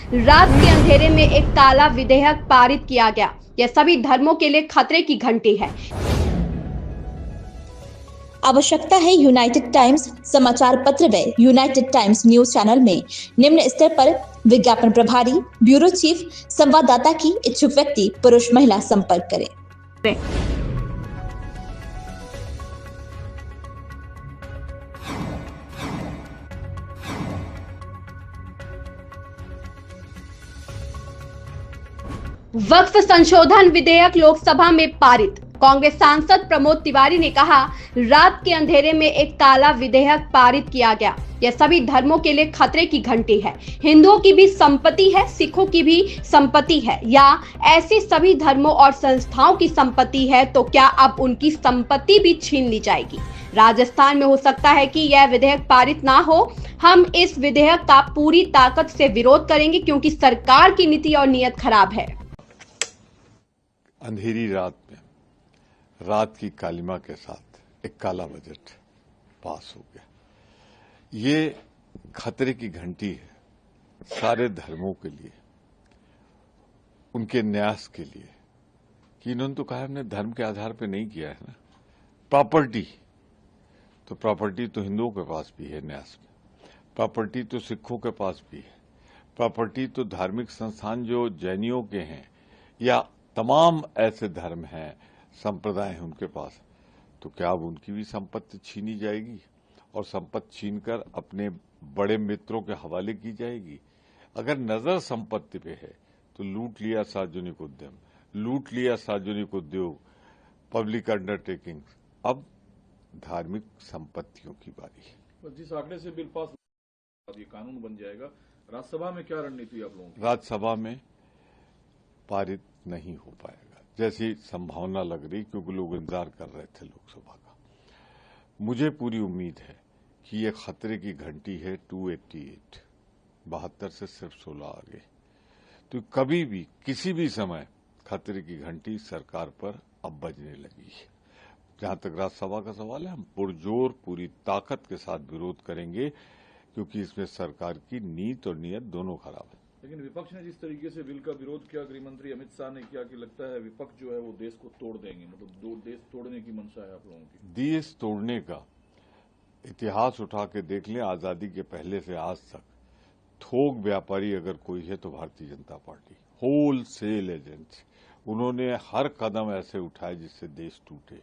रात के अंधेरे में एक काला विधेयक पारित किया गया। यह सभी धर्मों के लिए खतरे की घंटी है। आवश्यकता है यूनाइटेड टाइम्स समाचार पत्र व यूनाइटेड टाइम्स न्यूज चैनल में निम्न स्तर पर विज्ञापन प्रभारी, ब्यूरो चीफ, संवाददाता की इच्छुक व्यक्ति पुरुष महिला संपर्क करें। वक्फ संशोधन विधेयक लोकसभा में पारित। कांग्रेस सांसद प्रमोद तिवारी ने कहा, रात के अंधेरे में एक काला विधेयक पारित किया गया। यह सभी धर्मों के लिए खतरे की घंटी है। हिंदुओं की भी संपत्ति है, सिखों की भी संपत्ति है, या ऐसे सभी धर्मों और संस्थाओं की संपत्ति है, तो क्या अब उनकी संपत्ति भी छीन ली जाएगी? राजस्थान में हो सकता है कि यह विधेयक पारित ना हो। हम इस विधेयक का पूरी ताकत से विरोध करेंगे क्योंकि सरकार की नीति और नीयत खराब है। अंधेरी रात में रात की कालिमा के साथ एक काला बजट पास हो गया। ये खतरे की घंटी है सारे धर्मों के लिए, उनके न्यास के लिए, कि इन्होंने तो कहा हमने धर्म के आधार पे नहीं किया है ना। प्रॉपर्टी तो हिंदुओं के पास भी है न्यास में, प्रॉपर्टी तो सिखों के पास भी है, प्रॉपर्टी तो धार्मिक संस्थान जो जैनियों के हैं या तमाम ऐसे धर्म हैं, संप्रदाय हैं उनके पास, तो क्या अब उनकी भी संपत्ति छीनी जाएगी और संपत्ति छीनकर अपने बड़े मित्रों के हवाले की जाएगी? अगर नजर संपत्ति पे है तो लूट लिया सार्वजनिक उद्यम, लूट लिया सार्वजनिक उद्योग, पब्लिक अंडरटेकिंग, अब धार्मिक संपत्तियों की बारी है। जिस आंकड़े से बिल पास ये कानून बन जाएगा, राज्यसभा में क्या रणनीति आप लोगों की? राज्यसभा में पारित नहीं हो पाएगा जैसी संभावना लग रही, क्योंकि लोग इंतजार कर रहे थे लोकसभा का। मुझे पूरी उम्मीद है कि ये खतरे की घंटी है 288, 72 से सिर्फ 16 आगे, तो कभी भी किसी भी समय खतरे की घंटी सरकार पर अब बजने लगी है। जहां तक राज्यसभा का सवाल है, हम पुरजोर पूरी ताकत के साथ विरोध करेंगे, क्योंकि इसमें सरकार की नीति और नीयत दोनों खराब है। लेकिन विपक्ष ने जिस तरीके से बिल का विरोध किया, गृह मंत्री अमित शाह ने किया, कि लगता है विपक्ष जो है वो देश को तोड़ देंगे, मतलब देश तोड़ने की मंशा है आप लोगों की। देश तोड़ने का इतिहास उठा के देख लें, आजादी के पहले से आज तक थोक व्यापारी अगर कोई है तो Bharatiya Janata party, whole cell agents, उन्होंने हर कदम ऐसे उठाए जिससे देश टूटे।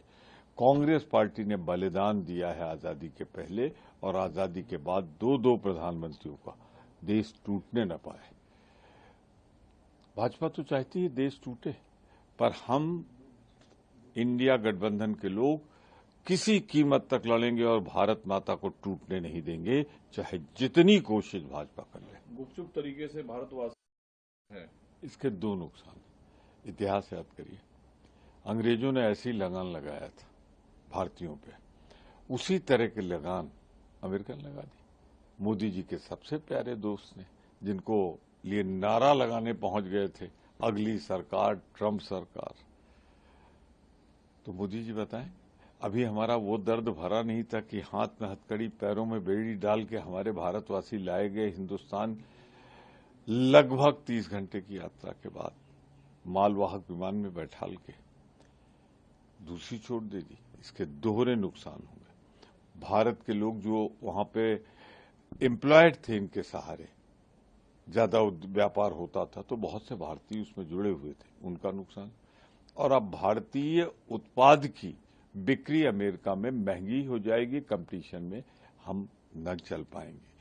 कांग्रेस पार्टी ने बलिदान दिया है आजादी के पहले और आजादी के बाद दो प्रधानमंत्रियों का, देश टूटने न पाए। भाजपा तो चाहती है देश टूटे, पर हम इंडिया गठबंधन के लोग किसी कीमत तक लड़ेंगे और भारत माता को टूटने नहीं देंगे, चाहे जितनी कोशिश भाजपा कर ले। गुपचुप तरीके से भारतवासी है, इसके दो नुकसान। इतिहास याद करिए, अंग्रेजों ने ऐसी लगान लगाया था भारतीयों पे, उसी तरह की लगान अमेरिका ने लगा दी। मोदी जी के सबसे प्यारे दोस्त ने, जिनको लिए नारा लगाने पहुंच गए थे, अगली सरकार ट्रंप सरकार। तो मोदी जी बताएं, अभी हमारा वो दर्द भरा नहीं था कि हाथ में हथकड़ी पैरों में बेड़ी डाल के हमारे भारतवासी लाए गए हिंदुस्तान, लगभग 30 घंटे की यात्रा के बाद मालवाहक विमान में बैठाल के दूसरी छोड़ दे दी। इसके दोहरे नुकसान होंगे। भारत के लोग जो वहां पे एम्प्लॉयड थे, इनके सहारे ज्यादा व्यापार होता था, तो बहुत से भारतीय उसमें जुड़े हुए थे, उनका नुकसान। और अब भारतीय उत्पाद की बिक्री अमेरिका में महंगी हो जाएगी, कंपटीशन में हम न चल पाएंगे।